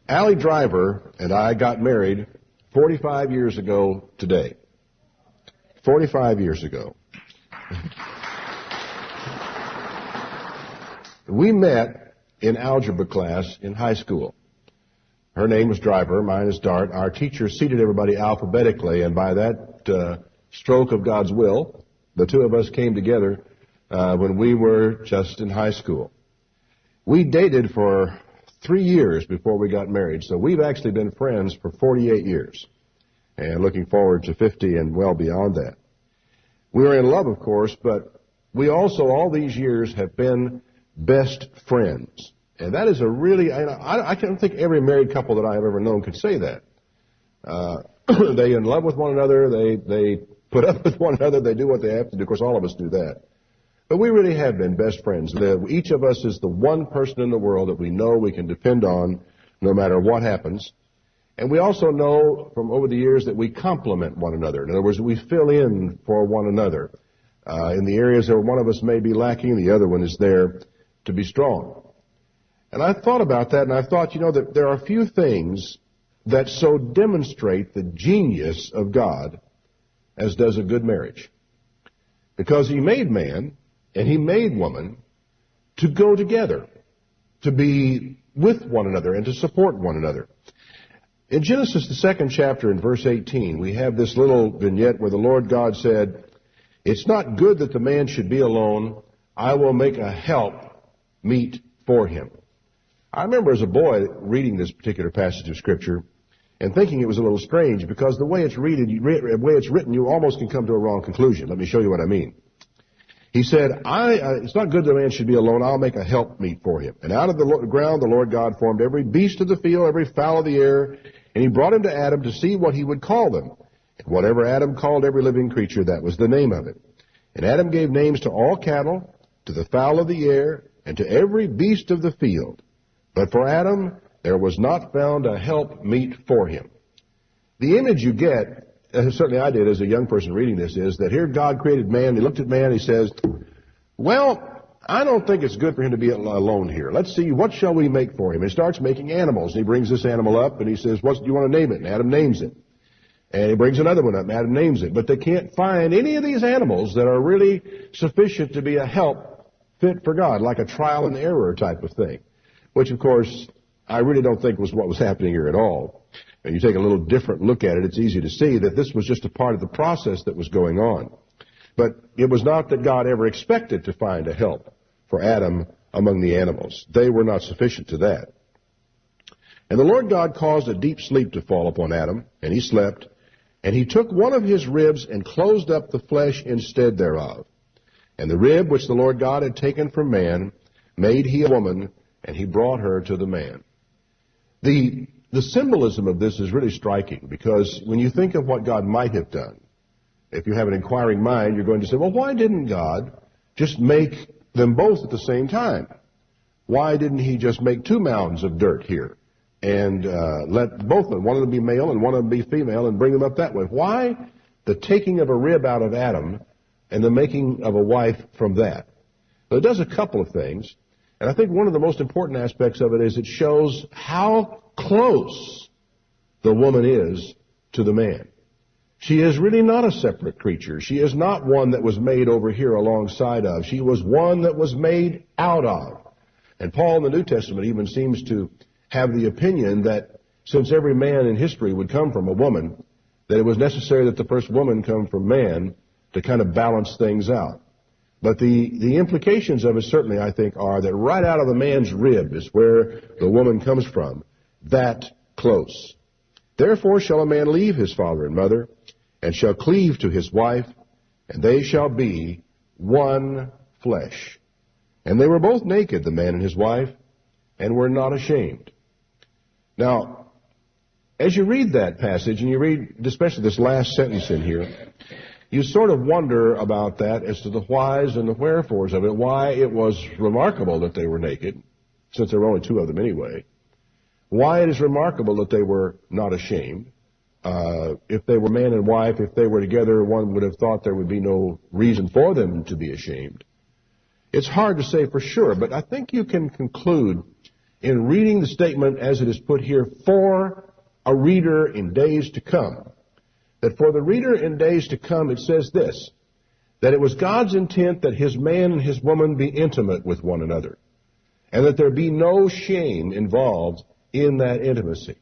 Allie Driver and I got married 45 years ago today. 45 years ago. We met in algebra class in high school. Her name was Driver, mine is Dart. Our teacher seated everybody alphabetically, and by that stroke of God's will, the two of us came together when we were just in high school. We dated for 3 years before we got married, so we've actually been friends for 48 years, and looking forward to 50 and well beyond that. We were in love, of course, but we also, all these years, have been best friends. And that is a really, I don't think every married couple that I have ever known could say that. They in love with one another, they put up with one another, they do what they have to do. Of course, all of us do that. But we really have been best friends. Each of us is the one person in the world that we know we can depend on no matter what happens. And we also know from over the years that we complement one another. In other words, we fill in for one another. In the areas where one of us may be lacking, the other one is there to be strong. And I thought about that, and I thought, that there are few things that so demonstrate the genius of God as does a good marriage. Because He made man and He made woman to go together, to be with one another and to support one another. In Genesis, the 2nd chapter, in verse 18, we have this little vignette where the Lord God said, "It's not good that the man should be alone. I will make a help meet for him." I remember as a boy reading this particular passage of Scripture and thinking it was a little strange because the way it's written, you almost can come to a wrong conclusion. Let me show you what I mean. He said, it's not good that a man should be alone. I'll make a help meet for him. And out of the ground the Lord God formed every beast of the field, every fowl of the air, and He brought him to Adam to see what he would call them. And whatever Adam called every living creature, that was the name of it. And Adam gave names to all cattle, to the fowl of the air, and to every beast of the field. But for Adam there was not found a help meet for him. The image you get, certainly I did as a young person reading this, is that here God created man. He looked at man. He says, well, I don't think it's good for him to be alone here. Let's see, what shall we make for him? He starts making animals. He brings this animal up, and he says, what do you want to name it? And Adam names it. And he brings another one up, and Adam names it. But they can't find any of these animals that are really sufficient to be a help fit for God, like a trial and error type of thing, which, of course, I really don't think was what was happening here at all. And you take a little different look at it, it's easy to see that this was just a part of the process that was going on. But it was not that God ever expected to find a help for Adam among the animals. They were not sufficient to that. And the Lord God caused a deep sleep to fall upon Adam, and he slept. And He took one of his ribs and closed up the flesh instead thereof. And the rib which the Lord God had taken from man made He a woman, and He brought her to the man. The symbolism of this is really striking, because when you think of what God might have done, if you have an inquiring mind, you're going to say, well, why didn't God just make them both at the same time? Why didn't He just make 2 mounds of dirt here and let both of them, one of them be male and one of them be female, and bring them up that way? Why the taking of a rib out of Adam and the making of a wife from that? Well, it does a couple of things. And I think one of the most important aspects of it is it shows how close the woman is to the man. She is really not a separate creature. She is not one that was made over here alongside of. She was one that was made out of. And Paul in the New Testament even seems to have the opinion that since every man in history would come from a woman, that it was necessary that the first woman come from man to kind of balance things out. But the implications of it certainly, I think, are that right out of the man's rib is where the woman comes from, that close. Therefore shall a man leave his father and mother, and shall cleave to his wife, and they shall be one flesh. And they were both naked, the man and his wife, and were not ashamed. Now, as you read that passage, and you read especially this last sentence in here, you sort of wonder about that as to the whys and the wherefores of it, why it was remarkable that they were naked, since there were only 2 of them anyway, why it is remarkable that they were not ashamed. If they were man and wife, if they were together, one would have thought there would be no reason for them to be ashamed. It's hard to say for sure, but I think you can conclude in reading the statement as it is put here, for a reader in days to come. That for the reader in days to come, it says this, that it was God's intent that his man and his woman be intimate with one another, and that there be no shame involved in that intimacy.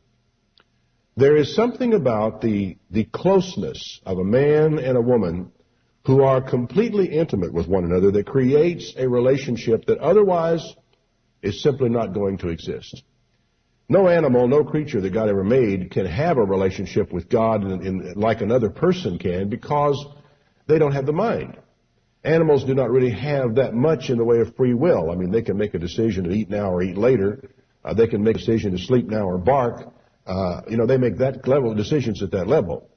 There is something about the closeness of a man and a woman who are completely intimate with one another that creates a relationship that otherwise is simply not going to exist. No animal, no creature that God ever made can have a relationship with God like another person can, because they don't have the mind. Animals do not really have that much in the way of free will. I mean, they can make a decision to eat now or eat later. They can make a decision to sleep now or bark. They make that level of decisions at that level.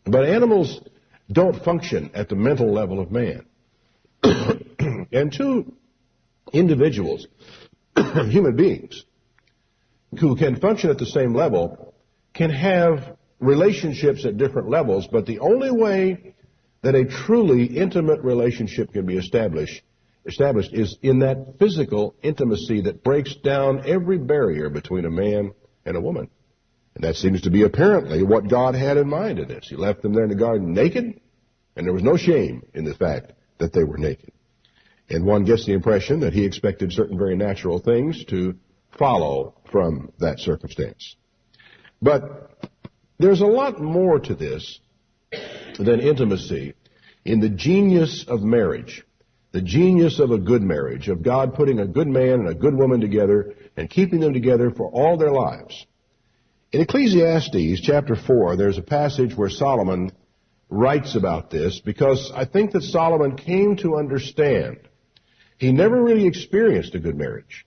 But animals don't function at the mental level of man. And two individuals, human beings, who can function at the same level can have relationships at different levels, but the only way that a truly intimate relationship can be established is in that physical intimacy that breaks down every barrier between a man and a woman. And that seems to be apparently what God had in mind in this. He left them there in the garden naked, and there was no shame in the fact that they were naked. And one gets the impression that he expected certain very natural things to follow from that circumstance. But there's a lot more to this than intimacy in the genius of marriage, the genius of a good marriage, of God putting a good man and a good woman together and keeping them together for all their lives. In Ecclesiastes chapter 4, there's a passage where Solomon writes about this, because I think that Solomon came to understand. He never really experienced a good marriage,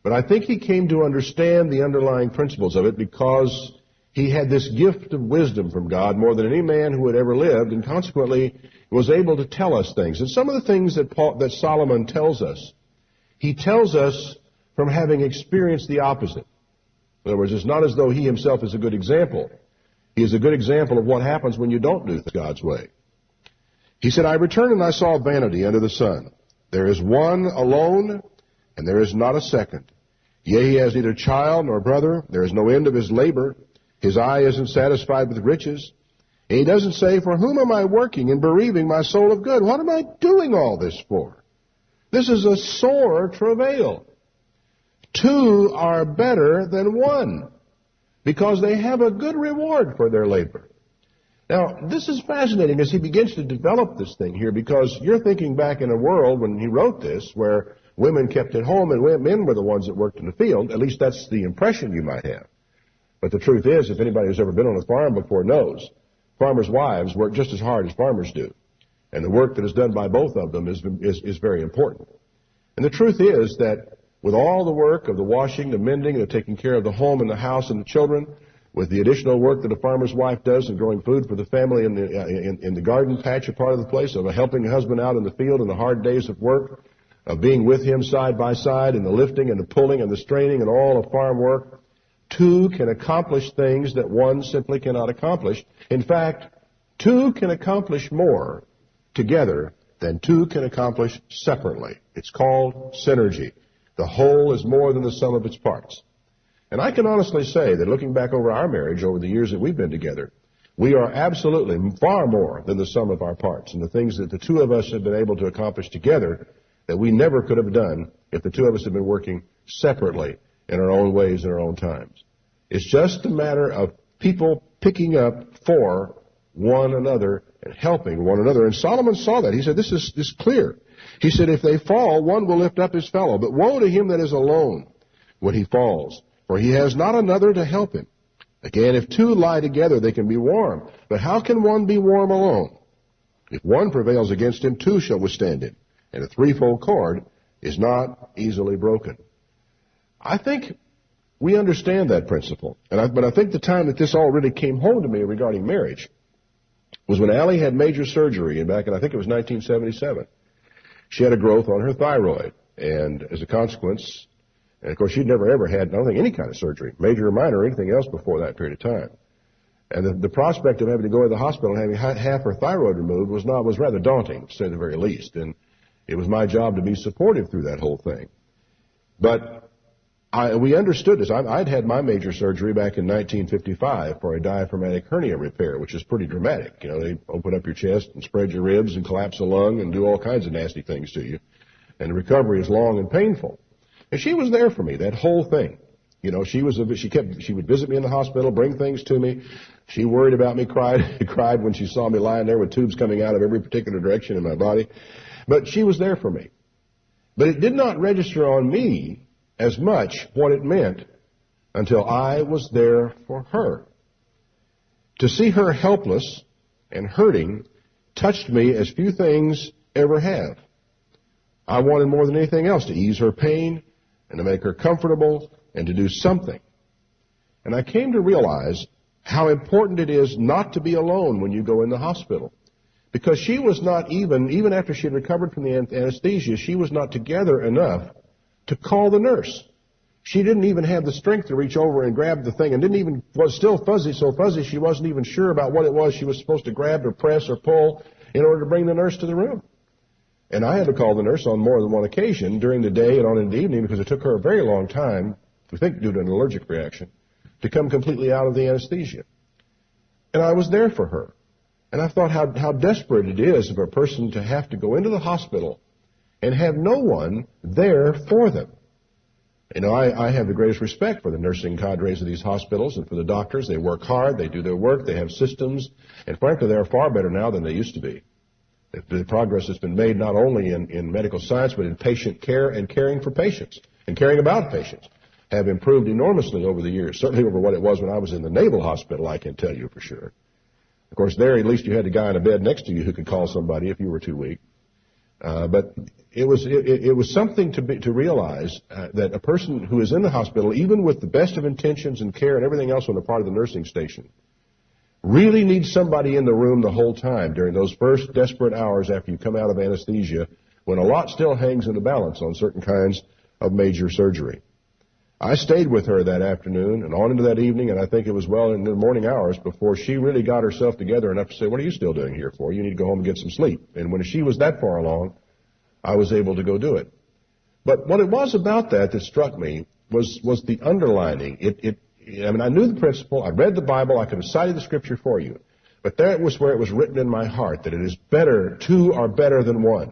but I think he came to understand the underlying principles of it because he had this gift of wisdom from God more than any man who had ever lived, and consequently was able to tell us things. And some of the things that Solomon tells us, he tells us from having experienced the opposite. In other words, it's not as though he himself is a good example. He is a good example of what happens when you don't do things God's way. He said, I returned and I saw vanity under the sun. There is one alone, and there is not a second. Yea, he has neither child nor brother. There is no end of his labor. His eye isn't satisfied with riches. And he doesn't say, for whom am I working and bereaving my soul of good? What am I doing all this for? This is a sore travail. Two are better than one, because they have a good reward for their labor. Now, this is fascinating as he begins to develop this thing here, because you're thinking back in a world when he wrote this where women kept at home and men were the ones that worked in the field. At least that's the impression you might have. But the truth is, if anybody who's ever been on a farm before knows, farmers' wives work just as hard as farmers do. And the work that is done by both of them is very important. And the truth is that with all the work of the washing, the mending, and the taking care of the home and the house and the children, with the additional work that a farmer's wife does in growing food for the family in the garden patch, a part of the place, of helping a husband out in the field in the hard days of work, of being with him side by side in the lifting and the pulling and the straining and all of farm work, two can accomplish things that one simply cannot accomplish. In fact, two can accomplish more together than two can accomplish separately. It's called synergy. The whole is more than the sum of its parts. And I can honestly say that looking back over our marriage over the years that we've been together, we are absolutely far more than the sum of our parts. And the things that the two of us have been able to accomplish together that we never could have done if the two of us had been working separately in our own ways and our own times. It's just a matter of people picking up for one another and helping one another. And Solomon saw that. He said, this is clear. He said, if they fall, one will lift up his fellow. But woe to him that is alone when he falls, for he has not another to help him. Again, if two lie together, they can be warm. But how can one be warm alone? If one prevails against him, two shall withstand him. And a threefold cord is not easily broken. I think we understand that principle. But I think the time that this all really came home to me regarding marriage was when Allie had major surgery back in, I think it was 1977. She had a growth on her thyroid, and as a consequence, and of course she'd never ever had, I don't think, any kind of surgery, major or minor or anything else before that period of time. And the prospect of having to go to the hospital and having half her thyroid removed was rather daunting, to say the very least. And it was my job to be supportive through that whole thing. But we understood this. I'd had my major surgery back in 1955 for a diaphragmatic hernia repair, which is pretty dramatic. You know, they open up your chest and spread your ribs and collapse a lung and do all kinds of nasty things to you. And the recovery is long and painful. And she was there for me, that whole thing. You know, she would visit me in the hospital, bring things to me. She worried about me, cried when she saw me lying there with tubes coming out of every particular direction in my body. But she was there for me. But it did not register on me as much what it meant until I was there for her. To see her helpless and hurting touched me as few things ever have. I wanted more than anything else to ease her pain and to make her comfortable and to do something. And I came to realize how important it is not to be alone when you go in the hospital. Because she was not even after she had recovered from the anesthesia, she was not together enough to call the nurse. She didn't even have the strength to reach over and grab the thing, and was still fuzzy, so fuzzy she wasn't even sure about what it was she was supposed to grab or press or pull in order to bring the nurse to the room. And I had to call the nurse on more than one occasion during the day and on in the evening because it took her a very long time, we think due to an allergic reaction, to come completely out of the anesthesia. And I was there for her. And I thought how desperate it is of a person to have to go into the hospital and have no one there for them. You know, I have the greatest respect for the nursing cadres of these hospitals and for the doctors. They work hard, they do their work, they have systems, and frankly, they are far better now than they used to be. The progress has been made not only in medical science, but in patient care and caring for patients and caring about patients have improved enormously over the years, certainly over what it was when I was in the Naval Hospital, I can tell you for sure. Of course, there at least you had a guy in a bed next to you who could call somebody if you were too weak. But it was something to realize that a person who is in the hospital, even with the best of intentions and care and everything else on the part of the nursing station, really needs somebody in the room the whole time during those first desperate hours after you come out of anesthesia, when a lot still hangs in the balance on certain kinds of major surgery. I stayed with her that afternoon and on into that evening, and I think it was well into the morning hours before she really got herself together enough to say, "What are you still doing here for? You need to go home and get some sleep." And when she was that far along, I was able to go do it. But what it was about that struck me was the underlining. I knew the principle. I read the Bible. I could have cited the Scripture for you. But that was where it was written in my heart that it is better, two are better than one.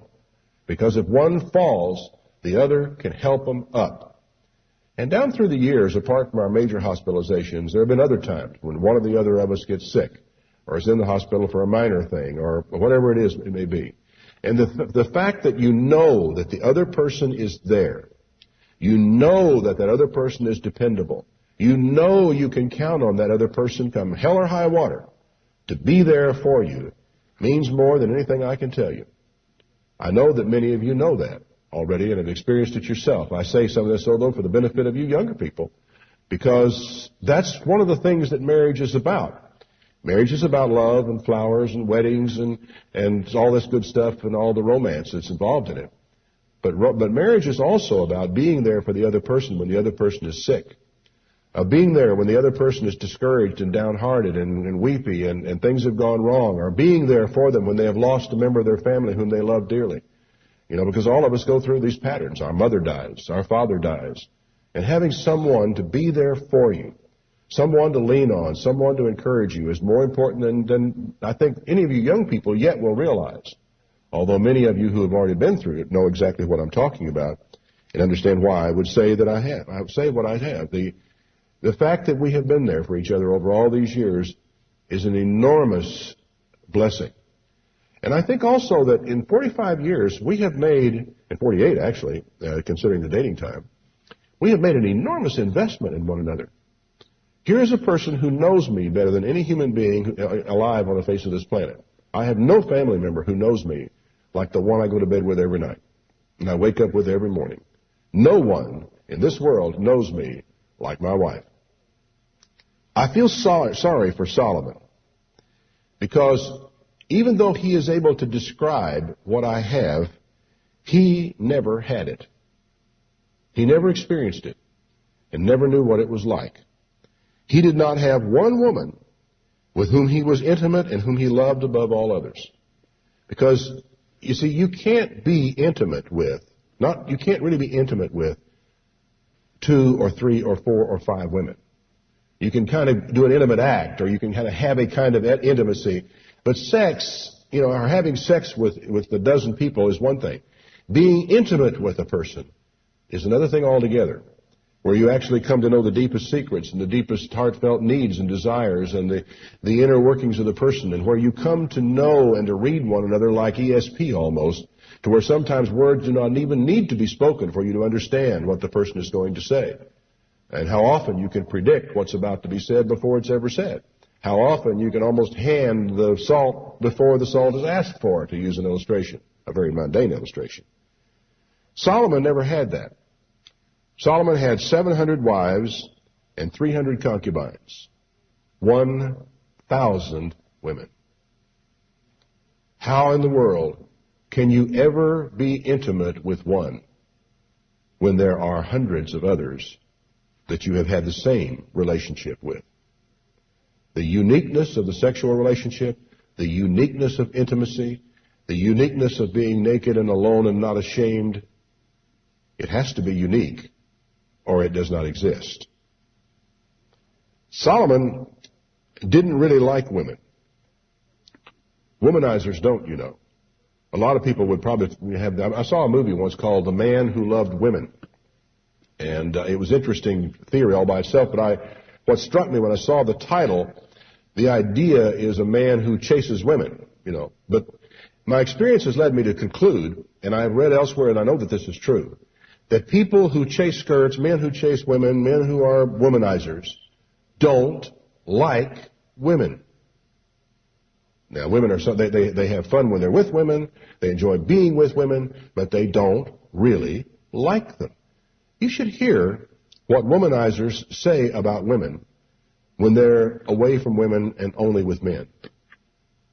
Because if one falls, the other can help them up. And down through the years, apart from our major hospitalizations, there have been other times when one or the other of us gets sick or is in the hospital for a minor thing or whatever it is it may be. And the fact that you know that the other person is there, you know that other person is dependable, you know you can count on that other person come hell or high water to be there for you, means more than anything I can tell you. I know that many of you know that already and have experienced it yourself. I say some of this, although, for the benefit of you younger people, because that's one of the things that marriage is about. Marriage is about love and flowers and weddings and all this good stuff and all the romance that's involved in it. But marriage is also about being there for the other person when the other person is sick. Being there when the other person is discouraged and downhearted and weepy and things have gone wrong, or being there for them when they have lost a member of their family whom they love dearly. You know, because all of us go through these patterns. Our mother dies, our father dies. And having someone to be there for you, someone to lean on, someone to encourage you is more important than I think any of you young people yet will realize. Although many of you who have already been through it know exactly what I'm talking about and understand why I would say that I have. I would say what I have. The fact that we have been there for each other over all these years is an enormous blessing. And I think also that in 45 years, we have made, in 48 actually, considering the dating time, we have made an enormous investment in one another. Here is a person who knows me better than any human being alive on the face of this planet. I have no family member who knows me like the one I go to bed with every night and I wake up with every morning. No one in this world knows me like my wife. I feel sorry for Solomon because even though he is able to describe what I have, he never had it. He never experienced it and never knew what it was like. He did not have one woman with whom he was intimate and whom he loved above all others. Because, you see, you can't be intimate with, you can't really be intimate with 2 or 3 or 4 or 5 women. You can kind of do an intimate act, or you can kind of have a kind of intimacy. But sex, or having sex with a dozen people is one thing. Being intimate with a person is another thing altogether, where you actually come to know the deepest secrets and the deepest heartfelt needs and desires and the inner workings of the person, and where you come to know and to read one another like ESP almost, to where sometimes words do not even need to be spoken for you to understand what the person is going to say. And how often you can predict what's about to be said before it's ever said. How often you can almost hand the salt before the salt is asked for, to use an illustration, a very mundane illustration. Solomon never had that. Solomon had 700 wives and 300 concubines. 1,000 women. How in the world can you ever be intimate with one when there are hundreds of others that you have had the same relationship with? The uniqueness of the sexual relationship, the uniqueness of intimacy, the uniqueness of being naked and alone and not ashamed, it has to be unique, or it does not exist. Solomon didn't really like women. Womanizers don't, A lot of people would probably have that. I saw a movie once called The Man Who Loved Women. And it was interesting theory all by itself, but what struck me when I saw the title, the idea is a man who chases women, But my experience has led me to conclude, and I've read elsewhere, and I know that this is true, that people who chase skirts, men who chase women, men who are womanizers, don't like women. Now, women are they have fun when they're with women, they enjoy being with women, but they don't really like them. You should hear what womanizers say about women when they're away from women and only with men.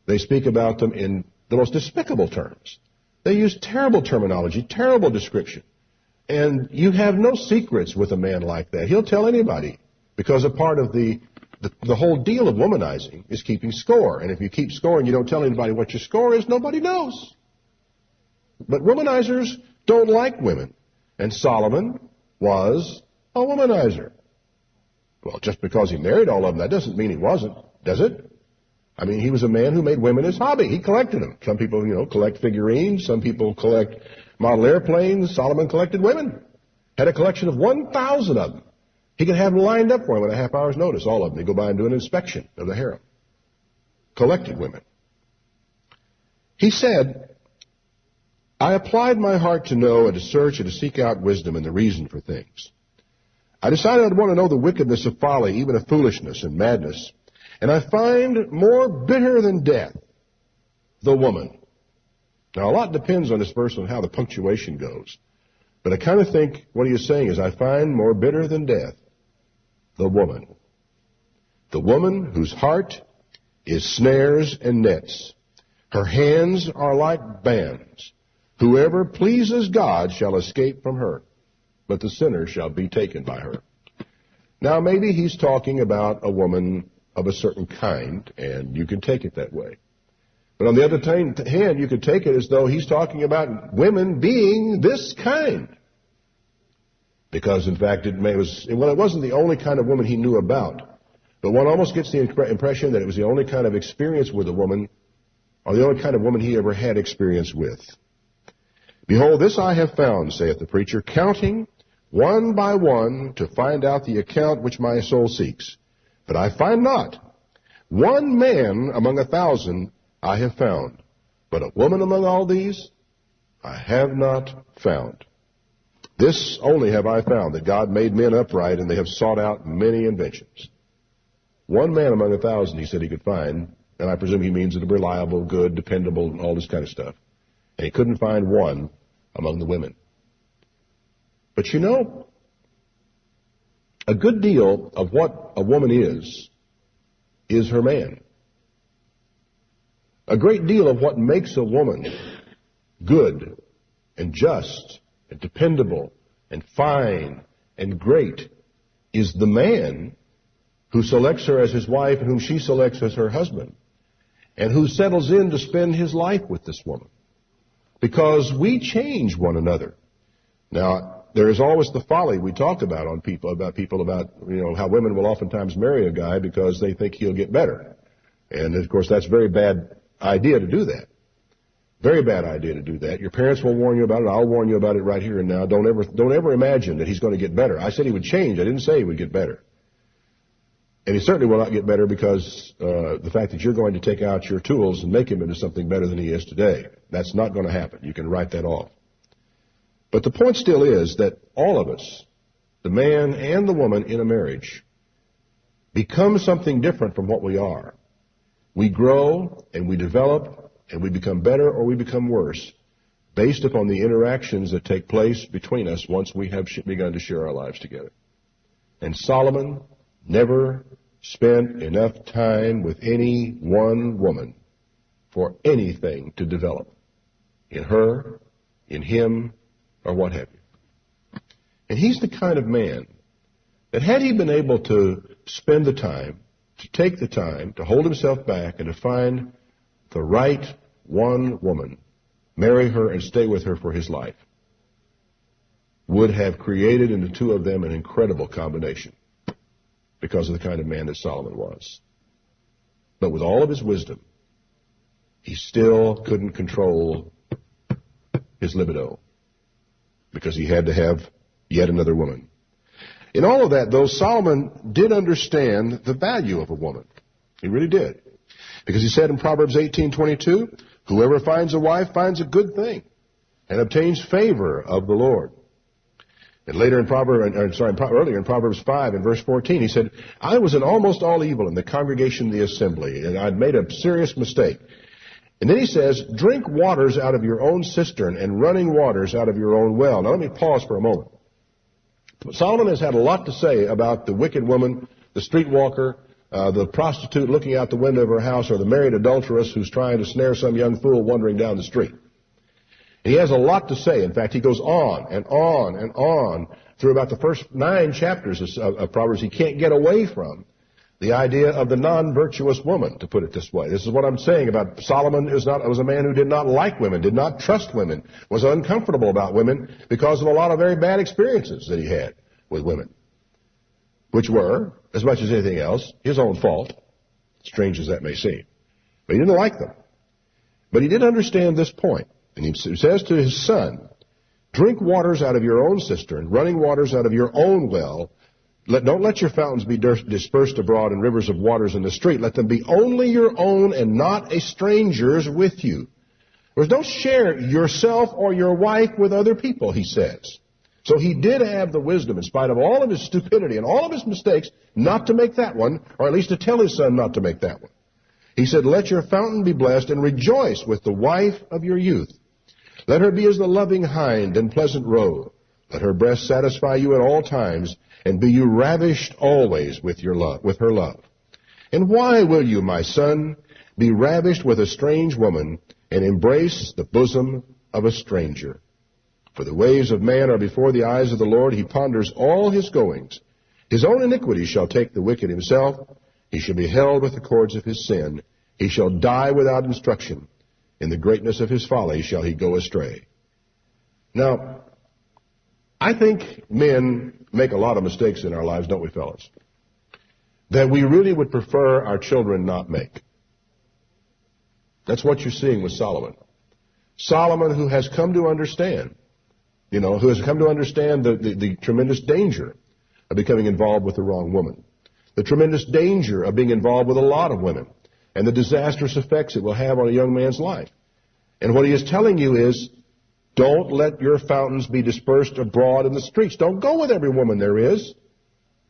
They speak about them in the most despicable terms. They use terrible terminology, terrible description. And you have no secrets with a man like that. He'll tell anybody, because a part of the whole deal of womanizing is keeping score. And if you keep score and you don't tell anybody what your score is, nobody knows. But womanizers don't like women. And Solomon was a womanizer. Well, just because he married all of them, that doesn't mean he wasn't, does it? I mean, he was a man who made women his hobby. He collected them. Some people, collect figurines. Some people collect model airplanes. Solomon collected women. Had a collection of 1,000 of them. He could have them lined up for him in a half hour's notice, all of them. He'd go by and do an inspection of the harem. Collected women. He said, I applied my heart to know and to search and to seek out wisdom and the reason for things. I decided I'd want to know the wickedness of folly, even of foolishness and madness. And I find more bitter than death, the woman. Now, a lot depends on this verse on how the punctuation goes. But I kind of think what he is saying is, I find more bitter than death, the woman. The woman whose heart is snares and nets. Her hands are like bands. Whoever pleases God shall escape from her, but the sinner shall be taken by her. Now, maybe he's talking about a woman of a certain kind, and you can take it that way. But on the other hand, you could take it as though he's talking about women being this kind. Because, in fact, it wasn't the only kind of woman he knew about. But one almost gets the impression that it was the only kind of experience with a woman, or the only kind of woman he ever had experience with. Behold, this I have found, saith the preacher, counting one by one to find out the account which my soul seeks. But I find not. One man among 1,000 I have found, but a woman among all these I have not found. This only have I found, that God made men upright, and they have sought out many inventions. One man among 1,000 he said he could find, and I presume he means that reliable, good, dependable, and all this kind of stuff. And he couldn't find one among the women. But a good deal of what a woman is her man. A great deal of what makes a woman good and just and dependable and fine and great is the man who selects her as his wife and whom she selects as her husband, and who settles in to spend his life with this woman. Because we change one another. Now, there is always the folly we talked about on people, how women will oftentimes marry a guy because they think he'll get better. And, of course, that's a very bad idea to do that. Very bad idea to do that. Your parents will warn you about it. I'll warn you about it right here and now. Don't ever imagine that he's going to get better. I said he would change. I didn't say he would get better. And he certainly will not get better because the fact that you're going to take out your tools and make him into something better than he is today. That's not going to happen. You can write that off. But the point still is that all of us, the man and the woman in a marriage, become something different from what we are. We grow and we develop and we become better or we become worse based upon the interactions that take place between us once we have begun to share our lives together. And Solomon never spent enough time with any one woman for anything to develop in her, in him, or what have you. And he's the kind of man that had he been able to spend the time, to take the time, to hold himself back and to find the right one woman, marry her and stay with her for his life, would have created in the two of them an incredible combination because of the kind of man that Solomon was. But with all of his wisdom, he still couldn't control his libido because he had to have yet another woman. In all of that, though, Solomon did understand the value of a woman. He really did. Because he said in Proverbs 18:22, whoever finds a wife finds a good thing and obtains favor of the Lord. And later in earlier in Proverbs 5 and verse 14, he said, I was in almost all evil in the congregation of the assembly, and I'd made a serious mistake. And then he says, drink waters out of your own cistern and running waters out of your own well. Now let me pause for a moment. Solomon has had a lot to say about the wicked woman, the streetwalker, the prostitute looking out the window of her house, or the married adulteress who's trying to snare some young fool wandering down the street. And he has a lot to say. In fact, he goes on and on and on through about the first 9 chapters of Proverbs. He can't get away from the idea of the non-virtuous woman, to put it this way. This is what I'm saying about Solomon was a man who did not like women, did not trust women, was uncomfortable about women because of a lot of very bad experiences that he had with women, which were, as much as anything else, his own fault, strange as that may seem. But he didn't like them. But he did understand this point. And he says to his son, drink waters out of your own cistern, running waters out of your own well. Don't let your fountains be dispersed abroad in rivers of waters in the street. Let them be only your own and not a stranger's with you. Whereas don't share yourself or your wife with other people, he says. So he did have the wisdom, in spite of all of his stupidity and all of his mistakes, not to make that one, or at least to tell his son not to make that one. He said, let your fountain be blessed and rejoice with the wife of your youth. Let her be as the loving hind and pleasant roe. Let her breast satisfy you at all times, and be you ravished always with her love. And why will you, my son, be ravished with a strange woman, and embrace the bosom of a stranger? For the ways of man are before the eyes of the Lord. He ponders all his goings. His own iniquity shall take the wicked himself. He shall be held with the cords of his sin. He shall die without instruction. In the greatness of his folly shall he go astray. Now, I think men make a lot of mistakes in our lives, don't we, fellas? That we really would prefer our children not make. That's what you're seeing with Solomon. Solomon, who has come to understand, who has come to understand the tremendous danger of becoming involved with the wrong woman, the tremendous danger of being involved with a lot of women, and the disastrous effects it will have on a young man's life. And what he is telling you is, don't let your fountains be dispersed abroad in the streets. Don't go with every woman there is.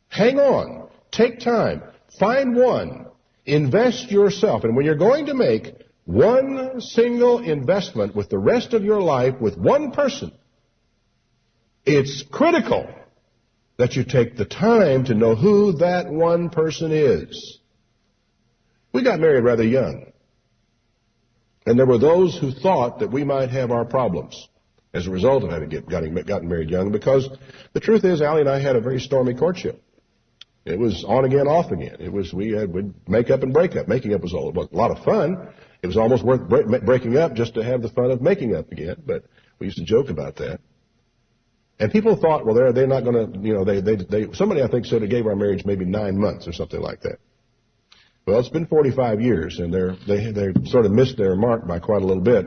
Hang on. Take time. Find one. Invest yourself. And when you're going to make one single investment with the rest of your life with one person, it's critical that you take the time to know who that one person is. We got married rather young. And there were those who thought that we might have our problems as a result of having gotten married young, because the truth is, Allie and I had a very stormy courtship. It was on again, off again. We'd make up and break up. Making up was a lot of fun. It was almost worth breaking up just to have the fun of making up again, but we used to joke about that. And people thought, well, they're not going to, you know, somebody I think said it gave our marriage maybe 9 months or something like that. Well, it's been 45 years, and they sort of missed their mark by quite a little bit.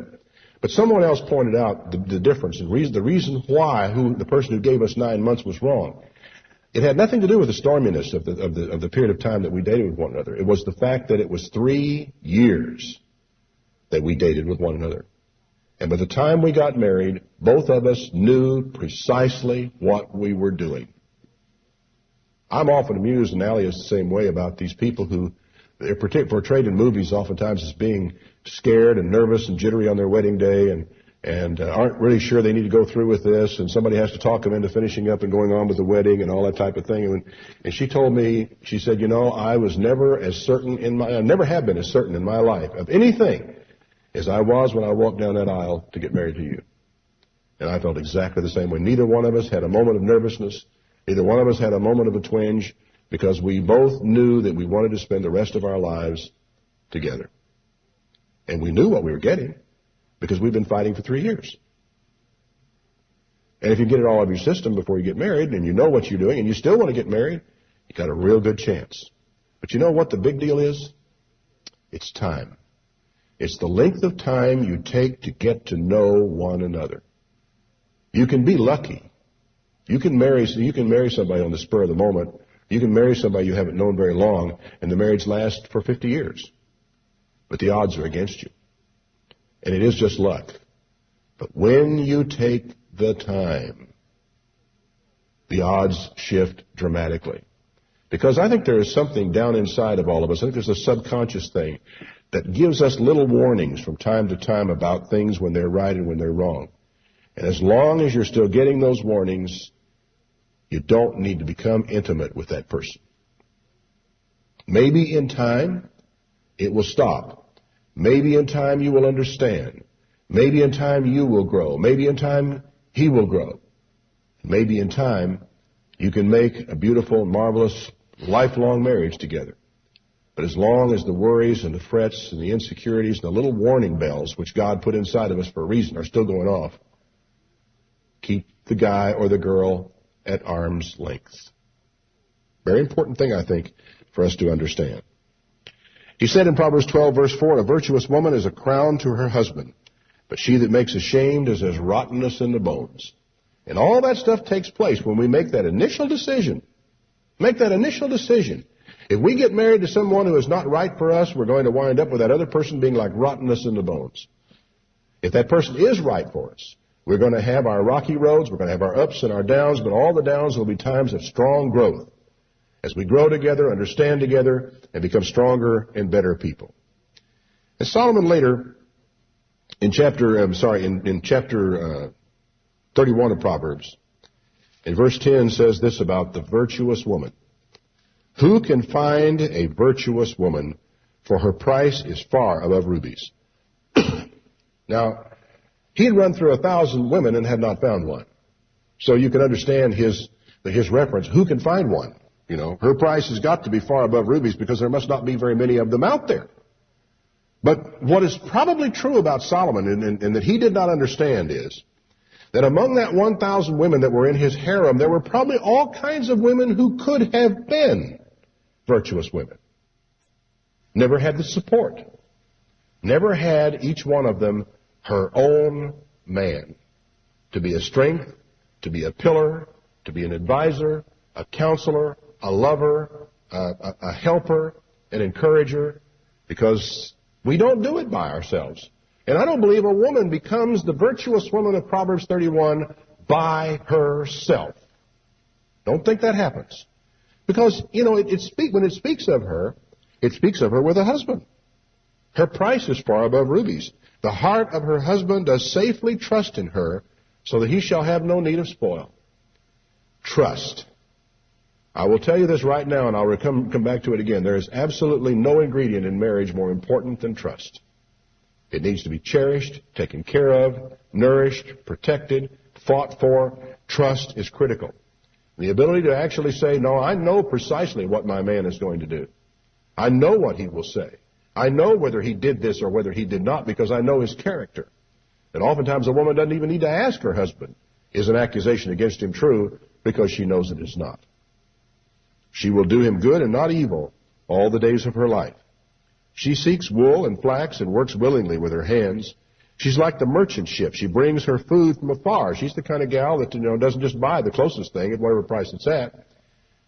But someone else pointed out the difference and the reason why the person who gave us 9 months was wrong. It had nothing to do with the storminess of the period of time that we dated with one another. It was the fact that it was 3 years that we dated with one another. And by the time we got married, both of us knew precisely what we were doing. I'm often amused, and Allie is the same way, about these people who they're portrayed in movies oftentimes as being scared and nervous and jittery on their wedding day and aren't really sure they need to go through with this, and somebody has to talk them into finishing up and going on with the wedding and all that type of thing. And she told me, she said, you know, I never have been as certain in my life of anything as I was when I walked down that aisle to get married to you. And I felt exactly the same way. Neither one of us had a moment of nervousness. Neither one of us had a moment of a twinge, because we both knew that we wanted to spend the rest of our lives together. And we knew what we were getting, because we've been fighting for 3 years. And if you get it all out of your system before you get married, and you know what you're doing, and you still want to get married, you got a real good chance. But you know what the big deal is? It's time. It's the length of time you take to get to know one another. You can be lucky. You can marry somebody on the spur of the moment. You can marry somebody you haven't known very long, and the marriage lasts for 50 years. But the odds are against you. And it is just luck. But when you take the time, the odds shift dramatically. Because I think there is something down inside of all of us. I think there's a subconscious thing that gives us little warnings from time to time about things when they're right and when they're wrong. And as long as you're still getting those warnings, you don't need to become intimate with that person. Maybe in time, it will stop. Maybe in time you will understand. Maybe in time you will grow. Maybe in time he will grow. Maybe in time you can make a beautiful, marvelous, lifelong marriage together. But as long as the worries and the frets and the insecurities and the little warning bells which God put inside of us for a reason are still going off, keep the guy or the girl at arm's length. Very important thing, I think, for us to understand. He said in Proverbs 12, verse 4, a virtuous woman is a crown to her husband, but she that makes ashamed is as rottenness in the bones. And all that stuff takes place when we make that initial decision. Make that initial decision. If we get married to someone who is not right for us, we're going to wind up with that other person being like rottenness in the bones. If that person is right for us, we're going to have our rocky roads, we're going to have our ups and our downs, but all the downs will be times of strong growth as we grow together, understand together, and become stronger and better people. And Solomon later, in chapter 31 of Proverbs, in verse 10 says this about the virtuous woman. Who can find a virtuous woman, for her price is far above rubies? Now, he had run through 1,000 women and had not found one. So you can understand his reference. Who can find one? You know, her price has got to be far above rubies because there must not be very many of them out there. But what is probably true about Solomon and that he did not understand is that among that 1,000 women that were in his harem, there were probably all kinds of women who could have been virtuous women. Never had the support. Never had each one of them her own man to be a strength, to be a pillar, to be an advisor, a counselor, a lover, a helper, an encourager, because we don't do it by ourselves. And I don't believe a woman becomes the virtuous woman of Proverbs 31 by herself. Don't think that happens. Because, you know, when it speaks of her, it speaks of her with a husband. Her price is far above rubies. The heart of her husband does safely trust in her, so that he shall have no need of spoil. Trust. I will tell you this right now, and I'll come back to it again. There is absolutely no ingredient in marriage more important than trust. It needs to be cherished, taken care of, nourished, protected, fought for. Trust is critical. The ability to actually say, no, I know precisely what my man is going to do. I know what he will say. I know whether he did this or whether he did not because I know his character. And oftentimes a woman doesn't even need to ask her husband is an accusation against him true because she knows it is not. She will do him good and not evil all the days of her life. She seeks wool and flax and works willingly with her hands. She's like the merchant ship. She brings her food from afar. She's the kind of gal that, doesn't just buy the closest thing at whatever price it's at.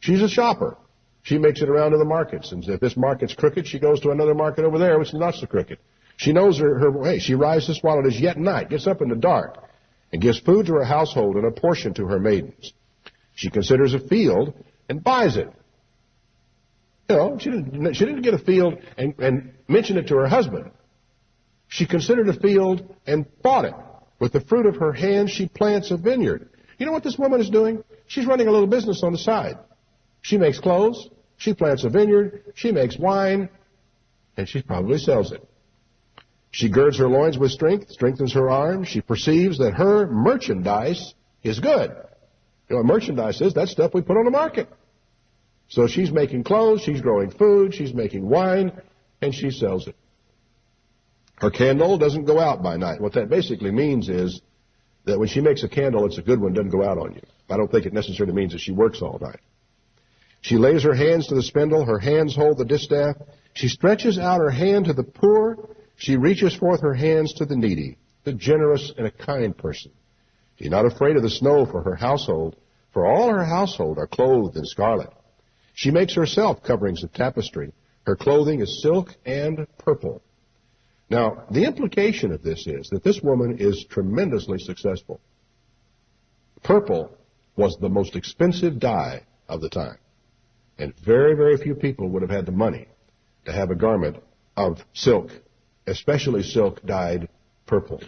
She's a shopper. She makes it around to the markets. And if this market's crooked, she goes to another market over there, which is not so crooked. She knows her way. She rises while it is yet night, gets up in the dark, and gives food to her household and a portion to her maidens. She considers a field and buys it. She didn't get a field and mention it to her husband. She considered a field and bought it. With the fruit of her hands, she plants a vineyard. You know what this woman is doing? She's running a little business on the side. She makes clothes. She plants a vineyard. She makes wine. And she probably sells it. She girds her loins with strength, strengthens her arms. She perceives that her merchandise is good. You know what merchandise is? That's stuff we put on the market. So she's making clothes, she's growing food, she's making wine, and she sells it. Her candle doesn't go out by night. What that basically means is that when she makes a candle, it's a good one, doesn't go out on you. I don't think it necessarily means that she works all night. She lays her hands to the spindle, her hands hold the distaff. She stretches out her hand to the poor. She reaches forth her hands to the needy, the generous and a kind person. She's not afraid of the snow for her household, for all her household are clothed in scarlet. She makes herself coverings of tapestry. Her clothing is silk and purple. Now, the implication of this is that this woman is tremendously successful. Purple was the most expensive dye of the time. And very, very few people would have had the money to have a garment of silk, especially silk dyed purple.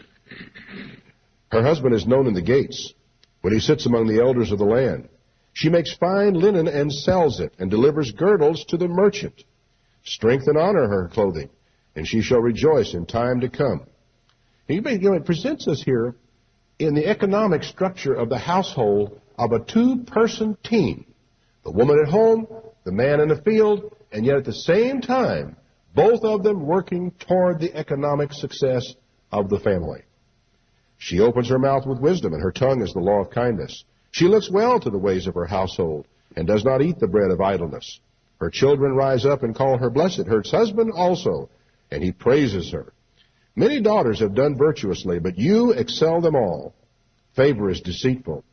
Her husband is known in the gates when he sits among the elders of the land. She makes fine linen and sells it, and delivers girdles to the merchant. Strength and honor her clothing, and she shall rejoice in time to come. It presents us here in the economic structure of the household of a two-person team. The woman at home, the man in the field, and yet at the same time, both of them working toward the economic success of the family. She opens her mouth with wisdom, and her tongue is the law of kindness. She looks well to the ways of her household, and does not eat the bread of idleness. Her children rise up and call her blessed, her husband also, and he praises her. Many daughters have done virtuously, but you excel them all. Favor is deceitful.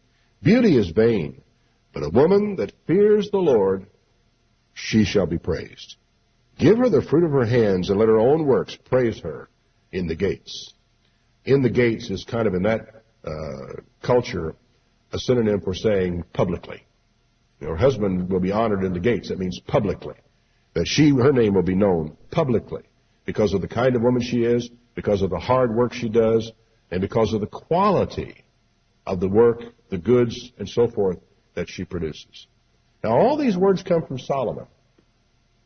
Beauty is vain. But a woman that fears the Lord, she shall be praised. Give her the fruit of her hands, and let her own works praise her in the gates. In the gates is kind of in that culture a synonym for saying publicly. Her husband will be honored in the gates. That means publicly. That her name will be known publicly because of the kind of woman she is, because of the hard work she does, and because of the quality of the work, the goods, and so forth that she produces. Now, all these words come from Solomon,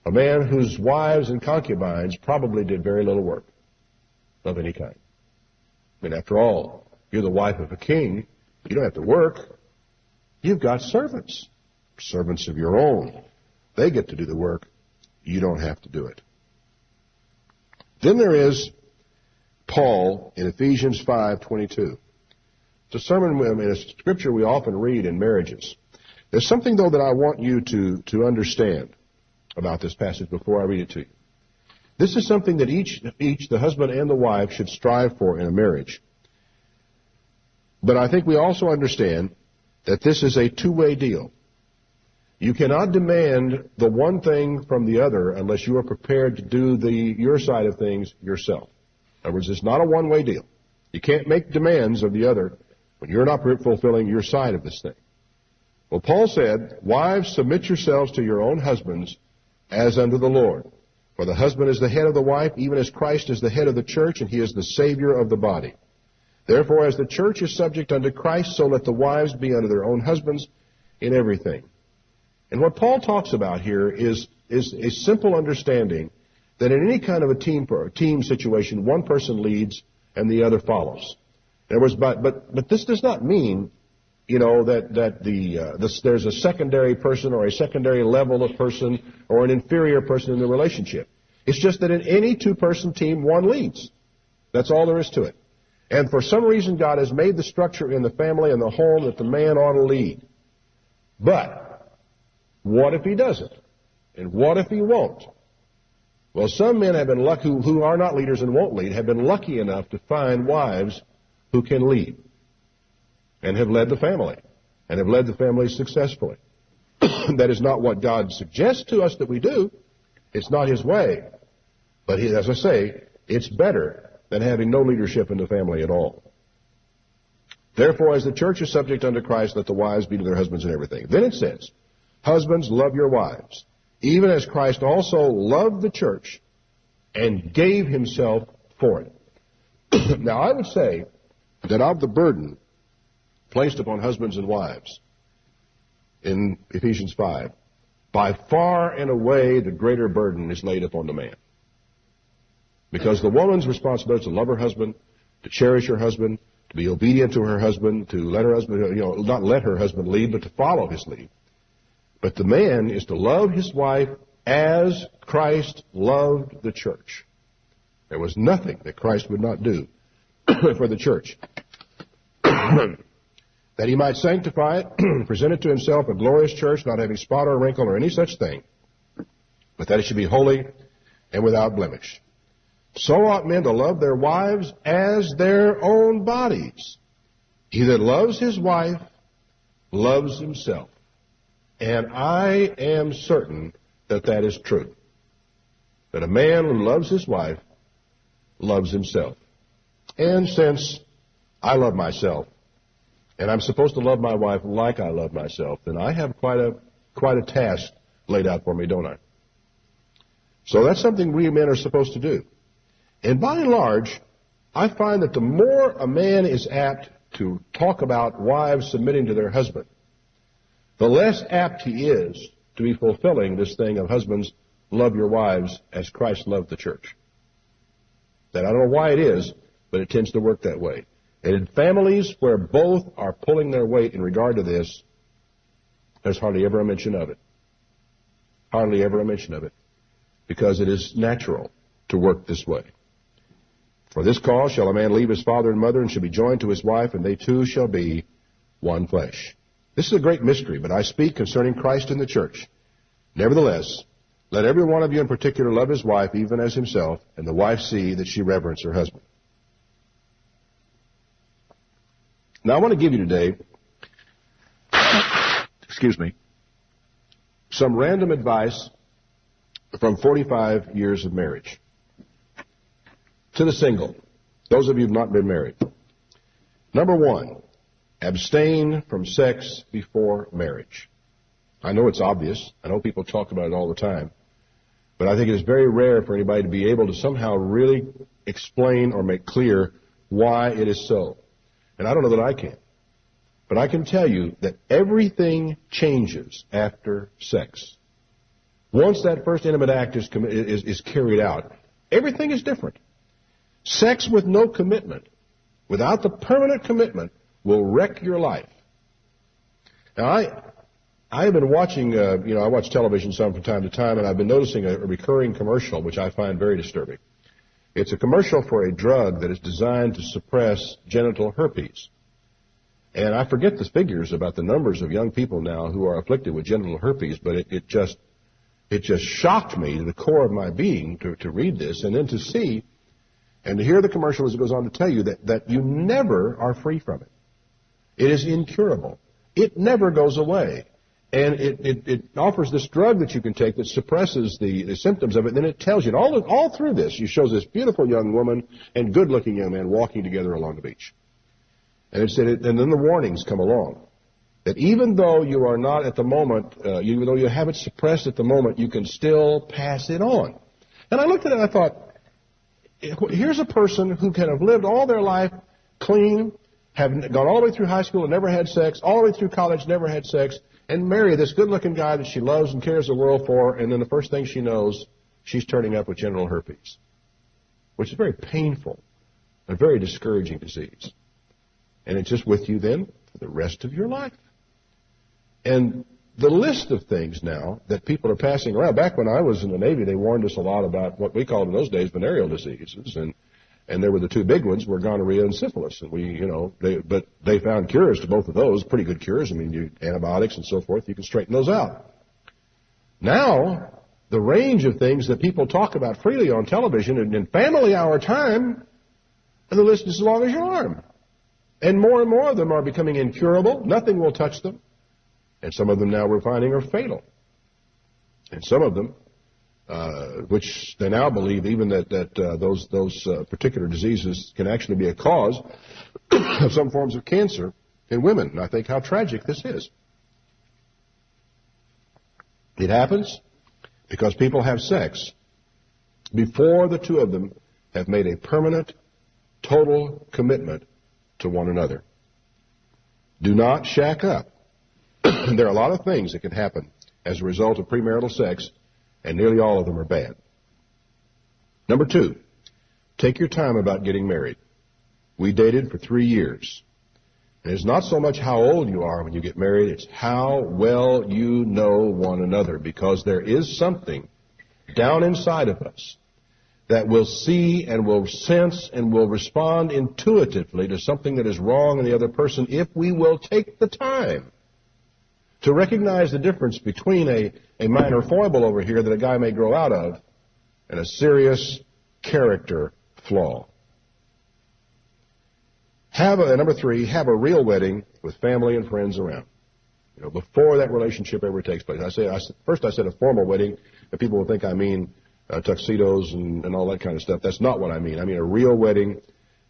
a man whose wives and concubines probably did very little work of any kind. I mean, after all, you're the wife of a king. You don't have to work. You've got servants, servants of your own. They get to do the work. You don't have to do it. Then there is Paul in Ephesians 5:22. It's a sermon, a scripture we often read in marriages. There's something, though, that I want you to understand about this passage before I read it to you. This is something that each, the husband and the wife, should strive for in a marriage. But I think we also understand that this is a two-way deal. You cannot demand the one thing from the other unless you are prepared to do your side of things yourself. In other words, it's not a one-way deal. You can't make demands of the other when you're not fulfilling your side of this thing. Well, Paul said, wives, submit yourselves to your own husbands as unto the Lord. For the husband is the head of the wife, even as Christ is the head of the church, and he is the Savior of the body. Therefore, as the church is subject unto Christ, so let the wives be unto their own husbands in everything. And what Paul talks about here is a simple understanding that in any kind of a team situation, one person leads and the other follows. In other words, but this does not mean, that there's a secondary person or a secondary level of person or an inferior person in the relationship. It's just that in any two-person team, one leads. That's all there is to it. And for some reason, God has made the structure in the family and the home that the man ought to lead. But what if he doesn't? And what if he won't? Well, some men have been lucky, who are not leaders and won't lead, have been lucky enough to find wives who can lead and have led the family and have led the family successfully. That is not what God suggests to us that we do. It's not His way. But as I say, it's better than having no leadership in the family at all. Therefore, as the church is subject unto Christ, let the wives be to their husbands in everything. Then it says, husbands, love your wives, even as Christ also loved the church and gave Himself for it. Now, I would say that of the burden placed upon husbands and wives in Ephesians 5, by far and away the greater burden is laid upon the man. Because the woman's responsibility is to love her husband, to cherish her husband, to be obedient to her husband, to let her husband, not let her husband lead, but to follow his lead. But the man is to love his wife as Christ loved the church. There was nothing that Christ would not do for the church. That He might sanctify it, present it to Himself a glorious church, not having spot or wrinkle or any such thing, but that it should be holy and without blemish. So ought men to love their wives as their own bodies. He that loves his wife loves himself. And I am certain that that is true. That a man who loves his wife loves himself. And since I love myself, and I'm supposed to love my wife like I love myself, then I have quite a task laid out for me, don't I? So that's something we men are supposed to do. And by and large, I find that the more a man is apt to talk about wives submitting to their husband, the less apt he is to be fulfilling this thing of husbands, love your wives as Christ loved the church. That I don't know why it is, but it tends to work that way. And in families where both are pulling their weight in regard to this, there's hardly ever a mention of it. Hardly ever a mention of it. Because it is natural to work this way. For this cause shall a man leave his father and mother and shall be joined to his wife, and they two shall be one flesh. This is a great mystery, but I speak concerning Christ and the church. Nevertheless, let every one of you in particular love his wife even as himself, and the wife see that she reverence her husband. Now I want to give you today, some random advice from 45 years of marriage. To the single, those of you who have not been married. Number one, abstain from sex before marriage. I know it's obvious. I know people talk about it all the time. But I think it is very rare for anybody to be able to somehow really explain or make clear why it is so. And I don't know that I can. But I can tell you that everything changes after sex. Once that first intimate act is carried out, everything is different. Sex with no commitment, without the permanent commitment, will wreck your life. Now, I have been watching, I watch television some from time to time, and I've been noticing a recurring commercial, which I find very disturbing. It's a commercial for a drug that is designed to suppress genital herpes. And I forget the figures about the numbers of young people now who are afflicted with genital herpes, but it just shocked me to the core of my being to read this and then to see and to hear the commercial as it goes on to tell you that you never are free from it. It is incurable. It never goes away. And it offers this drug that you can take that suppresses the symptoms of it. And then it tells you, and all through this, it shows this beautiful young woman and good-looking young man walking together along the beach. And and then the warnings come along. That even though you are not at the moment, even though you have it suppressed at the moment, you can still pass it on. And I looked at it and I thought, here's a person who can have lived all their life clean, have gone all the way through high school and never had sex, all the way through college, never had sex, and marry this good-looking guy that she loves and cares the world for, and then the first thing she knows, she's turning up with genital herpes, which is very painful, a very discouraging disease. And it's just with you then for the rest of your life. And the list of things now that people are passing around, back when I was in the Navy, they warned us a lot about what we called in those days venereal diseases. And And there were the two big ones were gonorrhea and syphilis. And but they found cures to both of those, pretty good cures. I mean, antibiotics and so forth, you can straighten those out. Now, the range of things that people talk about freely on television and in family hour time, and the list is as long as your arm. And more of them are becoming incurable. Nothing will touch them. And some of them now we're finding are fatal. And some of them, which they now believe even that those particular diseases can actually be a cause of some forms of cancer in women. And I think how tragic this is. It happens because people have sex before the two of them have made a permanent, total commitment to one another. Do not shack up. There are a lot of things that can happen as a result of premarital sex, and nearly all of them are bad. Number 2, take your time about getting married. We dated for 3 years. And it's not so much how old you are when you get married, it's how well you know one another, because there is something down inside of us that will see and will sense and will respond intuitively to something that is wrong in the other person if we will take the time to recognize the difference between a minor foible over here that a guy may grow out of and a serious character flaw. Number 3, have a real wedding with family and friends around. Before that relationship ever takes place. First I said a formal wedding, and people will think I mean tuxedos and all that kind of stuff. That's not what I mean. I mean a real wedding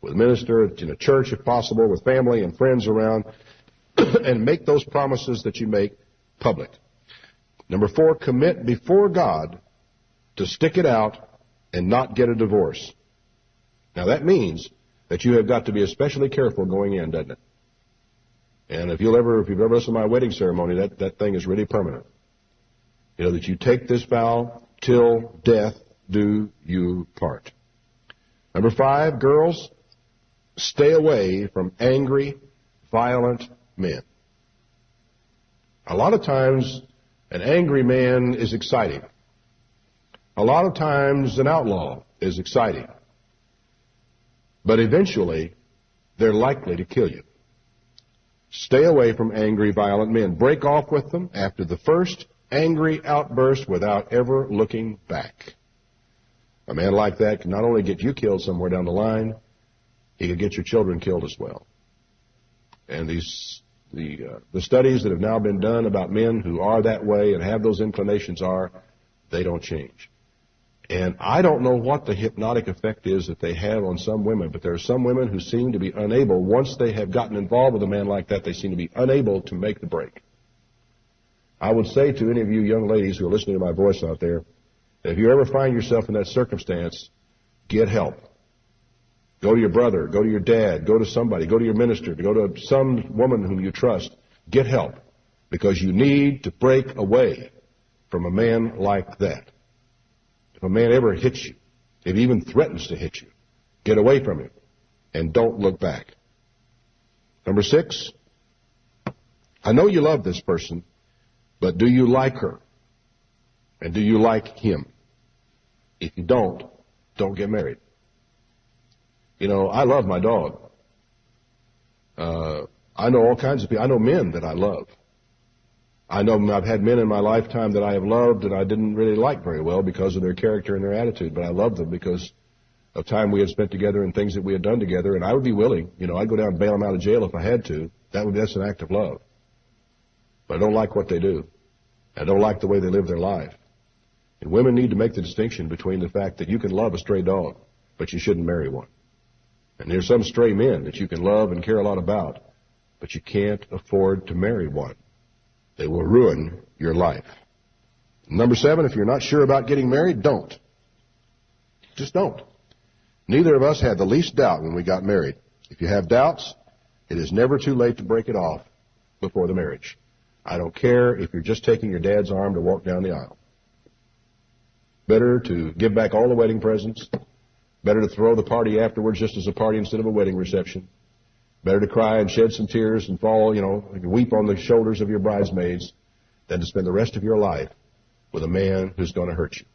with a minister in a church, if possible, with family and friends around, and make those promises that you make public. Number 4, commit before God to stick it out and not get a divorce. Now that means that you have got to be especially careful going in, doesn't it? And if you've ever listened to my wedding ceremony, that thing is really permanent. That you take this vow till death do you part. Number 5, girls, stay away from angry, violent men. A lot of times, an angry man is exciting. A lot of times, an outlaw is exciting. But eventually, they're likely to kill you. Stay away from angry, violent men. Break off with them after the first angry outburst without ever looking back. A man like that can not only get you killed somewhere down the line, he could get your children killed as well. And the studies that have now been done about men who are that way and have those inclinations they don't change. And I don't know what the hypnotic effect is that they have on some women, but there are some women who seem to be unable, once they have gotten involved with a man like that, they seem to be unable to make the break. I would say to any of you young ladies who are listening to my voice out there, that if you ever find yourself in that circumstance, get help. Go to your brother, go to your dad, go to somebody, go to your minister, go to some woman whom you trust. Get help, because you need to break away from a man like that. If a man ever hits you, if he even threatens to hit you, get away from him and don't look back. Number 6, I know you love this person, but do you like her? And do you like him? If you don't get married. I love my dog. I know all kinds of people. I know men that I love. I know I've had men in my lifetime that I have loved that I didn't really like very well because of their character and their attitude, but I loved them because of time we had spent together and things that we had done together, and I would be willing. I'd go down and bail them out of jail if I had to. That's an act of love. But I don't like what they do. I don't like the way they live their life. And women need to make the distinction between the fact that you can love a stray dog, but you shouldn't marry one. And there's some stray men that you can love and care a lot about, but you can't afford to marry one. They will ruin your life. Number 7, if you're not sure about getting married, don't. Just don't. Neither of us had the least doubt when we got married. If you have doubts, it is never too late to break it off before the marriage. I don't care if you're just taking your dad's arm to walk down the aisle. Better to give back all the wedding presents. Better to throw the party afterwards just as a party instead of a wedding reception. Better to cry and shed some tears and fall, weep on the shoulders of your bridesmaids than to spend the rest of your life with a man who's going to hurt you.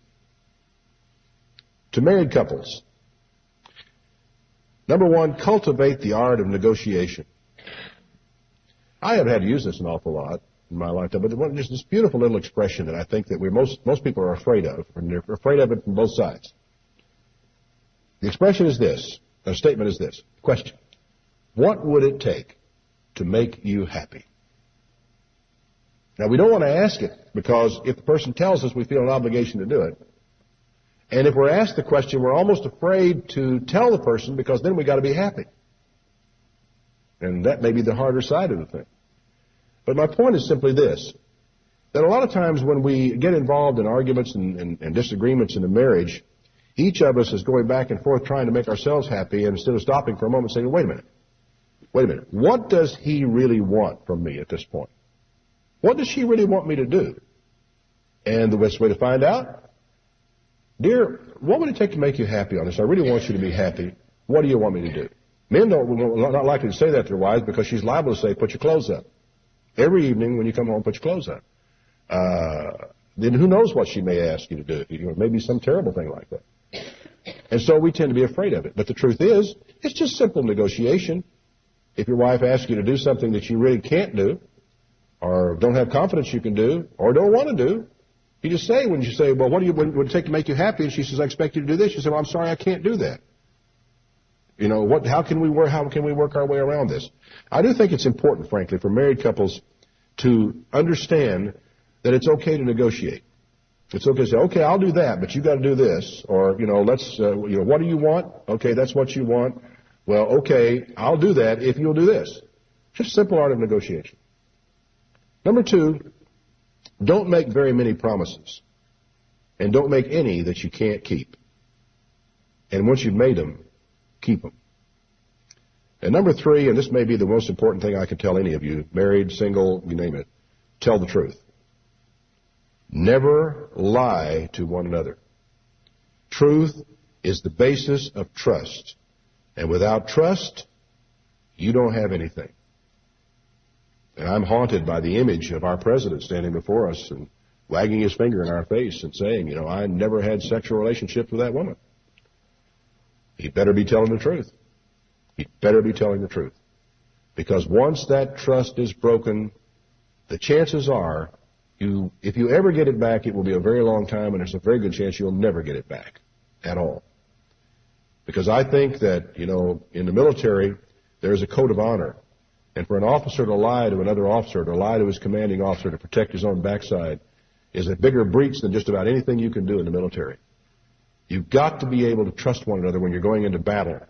To married couples, Number one, cultivate the art of negotiation. I have had to use this an awful lot in my lifetime, but there's this beautiful little expression that I think that most people are afraid of, and they're afraid of it from both sides. The expression is this, the statement is this, question: what would it take to make you happy? Now, we don't want to ask it, because if the person tells us, we feel an obligation to do it. And if we're asked the question, we're almost afraid to tell the person, because then we got to be happy. And that may be the harder side of the thing. But my point is simply this, that a lot of times when we get involved in arguments and disagreements in a marriage, each of us is going back and forth trying to make ourselves happy, and instead of stopping for a moment and saying, wait a minute, what does he really want from me at this point? What does she really want me to do? And the best way to find out, dear, what would it take to make you happy on this? I really want you to be happy. What do you want me to do? Men are not likely to say that to their wives, because she's liable to say, put your clothes up. Every evening when you come home, put your clothes up. Then who knows what she may ask you to do. Maybe some terrible thing like that. And so we tend to be afraid of it. But the truth is, it's just simple negotiation. If your wife asks you to do something that you really can't do, or don't have confidence you can do, or don't want to do, you just say, when you say, well, what would it take to make you happy? And she says, I expect you to do this. You say, well, I'm sorry, I can't do that. How can we work our way around this? I do think it's important, frankly, for married couples to understand that it's okay to negotiate. It's okay to say, okay, I'll do that, but you got to do this. Or, what do you want? Okay, that's what you want. Well, okay, I'll do that if you'll do this. Just simple art of negotiation. Number two, don't make very many promises. And don't make any that you can't keep. And once you've made them, keep them. And number three, and this may be the most important thing I can tell any of you, married, single, you name it, tell the truth. Never lie to one another. Truth is the basis of trust. And without trust, you don't have anything. And I'm haunted by the image of our president standing before us and wagging his finger in our face and saying, I never had sexual relationships with that woman. He better be telling the truth. He better be telling the truth. Because once that trust is broken, the chances are, if you ever get it back, it will be a very long time, and there's a very good chance you'll never get it back at all. Because I think that, in the military, there's a code of honor. And for an officer to lie to another officer, to lie to his commanding officer to protect his own backside, is a bigger breach than just about anything you can do in the military. You've got to be able to trust one another when you're going into battle.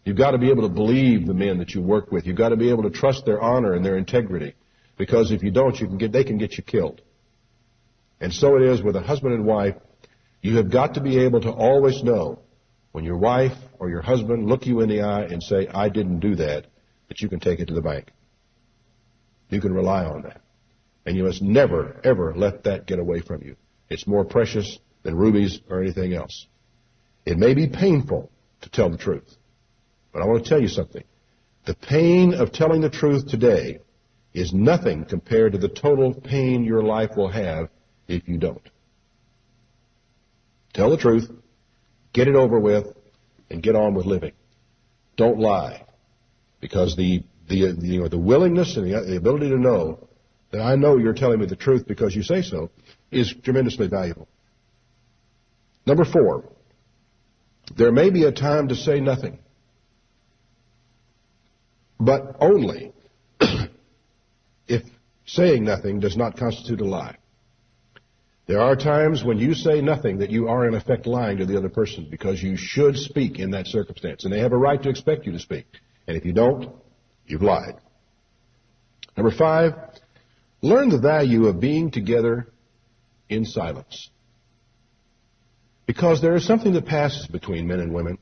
You've got to be able to believe the men that you work with. You've got to be able to trust their honor and their integrity. Because if you don't, they can get you killed. And so it is with a husband and wife. You have got to be able to always know when your wife or your husband look you in the eye and say, I didn't do that you can take it to the bank. You can rely on that. And you must never, ever let that get away from you. It's more precious than rubies or anything else. It may be painful to tell the truth, but I want to tell you something. The pain of telling the truth today is nothing compared to the total pain your life will have if you don't. Tell the truth, get it over with, and get on with living. Don't lie. Because the willingness and the ability to know that I know you're telling me the truth because you say so is tremendously valuable. Number 4, there may be a time to say nothing, but only if saying nothing does not constitute a lie. There are times when you say nothing that you are in effect lying to the other person because you should speak in that circumstance, and they have a right to expect you to speak. And if you don't, you've lied. Number 5, learn the value of being together in silence. Because there is something that passes between men and women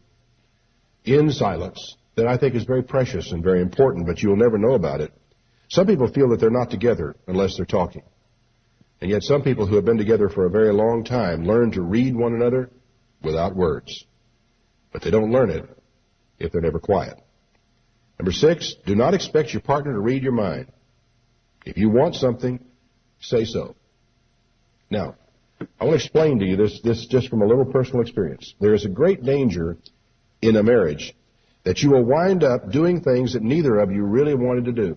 in silence that I think is very precious and very important, but you'll never know about it. Some people feel that they're not together unless they're talking. And yet some people who have been together for a very long time learn to read one another without words. But they don't learn it if they're never quiet. Number 6, do not expect your partner to read your mind. If you want something, say so. Now, I want to explain to you this just from a little personal experience. There is a great danger in a marriage that you will wind up doing things that neither of you really wanted to do,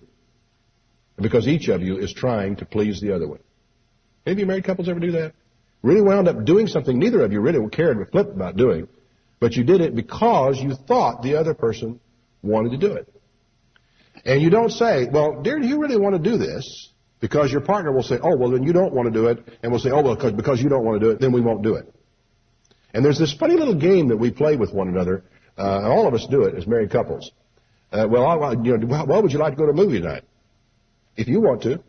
because each of you is trying to please the other one. Any of you married couples ever do that? Really wound up doing something neither of you really cared or flipped about doing, but you did it because you thought the other person wanted to do it. And you don't say, well, dear, do you really want to do this? Because your partner will say, oh, well, then you don't want to do it. And we'll say, oh, well, because you don't want to do it, then we won't do it. And there's this funny little game that we play with one another. And all of us do it as married couples. What would you like to go to a movie tonight? If you want to.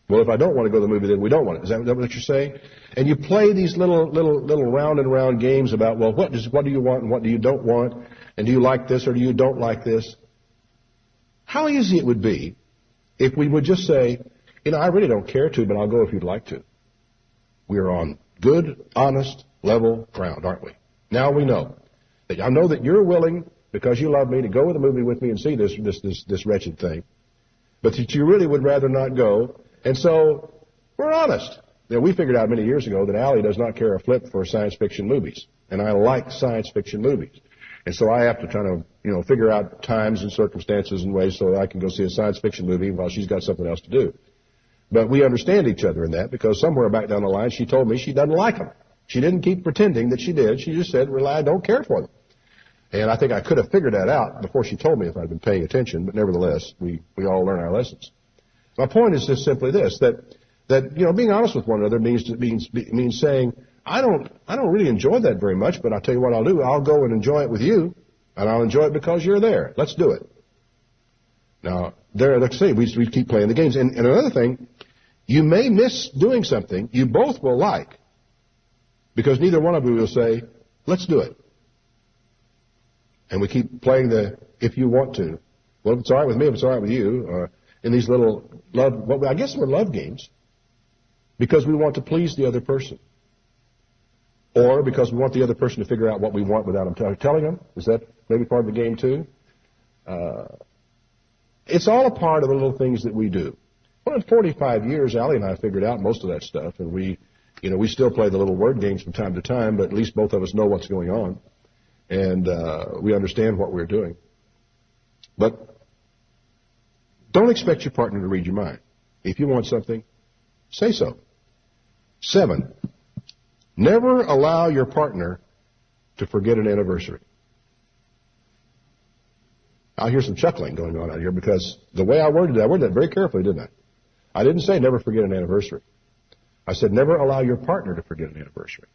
Well, if I don't want to go to the movie, then we don't want it. Is that what you're saying? And you play these little round and round games about, well, what do you want and what do you don't want? And do you like this or do you don't like this? How easy it would be if we would just say, I really don't care to, but I'll go if you'd like to. We're on good, honest, level ground, aren't we? Now we know. I know that you're willing, because you love me, to go to the movie with me and see this wretched thing. But that you really would rather not go. And so, we're honest. We figured out many years ago that Allie does not care a flip for science fiction movies. And I like science fiction movies. And so I have to kind of, figure out times and circumstances and ways so that I can go see a science fiction movie while she's got something else to do. But we understand each other in that, because somewhere back down the line she told me she doesn't like them. She didn't keep pretending that she did. She just said, well, I don't care for them. And I think I could have figured that out before she told me if I'd been paying attention, but nevertheless, we all learn our lessons. My point is just simply this, that being honest with one another means saying, I don't really enjoy that very much, but I'll tell you what I'll do. I'll go and enjoy it with you, and I'll enjoy it because you're there. Let's do it. Now, let's see, we keep playing the games. And another thing, you may miss doing something you both will like, because neither one of you will say, let's do it. And we keep playing if you want to. Well, if it's all right with me, if it's all right with you, in these little I guess we're love games, because we want to please the other person. Or because we want the other person to figure out what we want without them telling them. Is that maybe part of the game too? It's all a part of the little things that we do. Well, in 45 years, Allie and I figured out most of that stuff, and we still play the little word games from time to time, but at least both of us know what's going on, and we understand what we're doing. But don't expect your partner to read your mind. If you want something, say so. 7, never allow your partner to forget an anniversary. I hear some chuckling going on out here, because the way I worded that very carefully, didn't I? I didn't say never forget an anniversary. I said never allow your partner to forget an anniversary.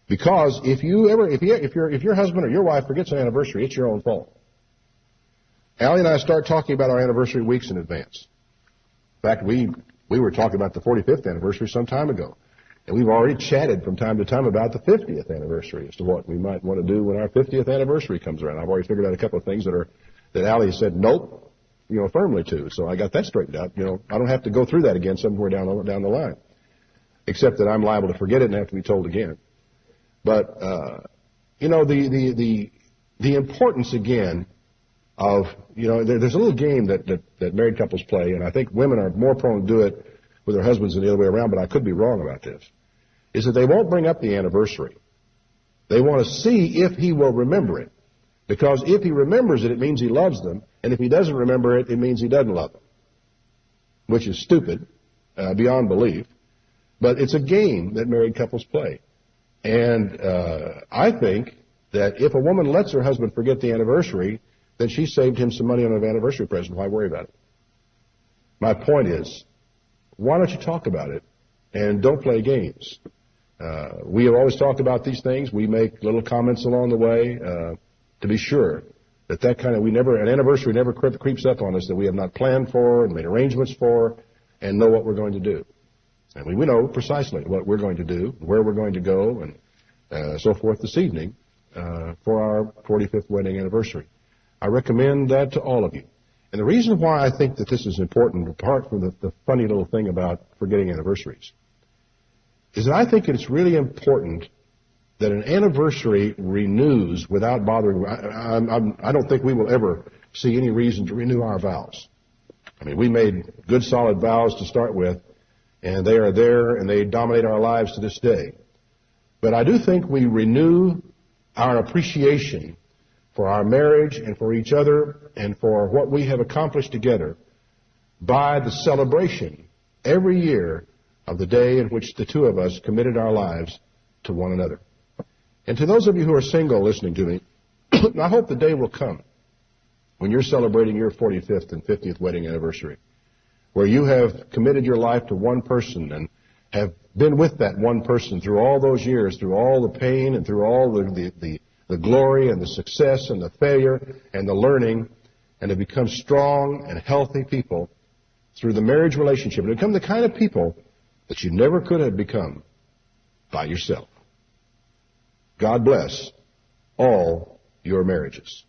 Because if your husband or your wife forgets an anniversary, it's your own fault. Allie and I start talking about our anniversary weeks in advance. In fact, we were talking about the 45th anniversary some time ago. And we've already chatted from time to time about the 50th anniversary as to what we might want to do when our 50th anniversary comes around. I've already figured out a couple of things that Allie said nope, firmly to. So I got that straightened out. I don't have to go through that again somewhere down the line. Except that I'm liable to forget it and have to be told again. But, the importance again of, there's a little game that married couples play, and I think women are more prone to do it with their husbands than the other way around, but I could be wrong about this, is that they won't bring up the anniversary. They want to see if he will remember it. Because if he remembers it, it means he loves them, and if he doesn't remember it, it means he doesn't love them. Which is stupid, beyond belief. But it's a game that married couples play. And I think that if a woman lets her husband forget the anniversary, then she saved him some money on an anniversary present. Why worry about it? My point is, why don't you talk about it and don't play games? We have always talked about these things. We make little comments along the way to be sure that an anniversary never creeps up on us that we have not planned for and made arrangements for and know what we're going to do. And we know precisely what we're going to do, where we're going to go, and so forth this evening for our 45th wedding anniversary. I recommend that to all of you. And the reason why I think that this is important, apart from the funny little thing about forgetting anniversaries, is that I think it's really important that an anniversary renews without bothering. I don't think we will ever see any reason to renew our vows. I mean, we made good, solid vows to start with, and they are there, and they dominate our lives to this day. But I do think we renew our appreciation for our marriage and for each other and for what we have accomplished together by the celebration every year of the day in which the two of us committed our lives to one another. And to those of you who are single listening to me, I hope the day will come when you're celebrating your 45th and 50th wedding anniversary, where you have committed your life to one person and have been with that one person through all those years, through all the pain and through all the glory and the success and the failure and the learning, and have become strong and healthy people through the marriage relationship, and become the kind of people that you never could have become by yourself. God bless all your marriages.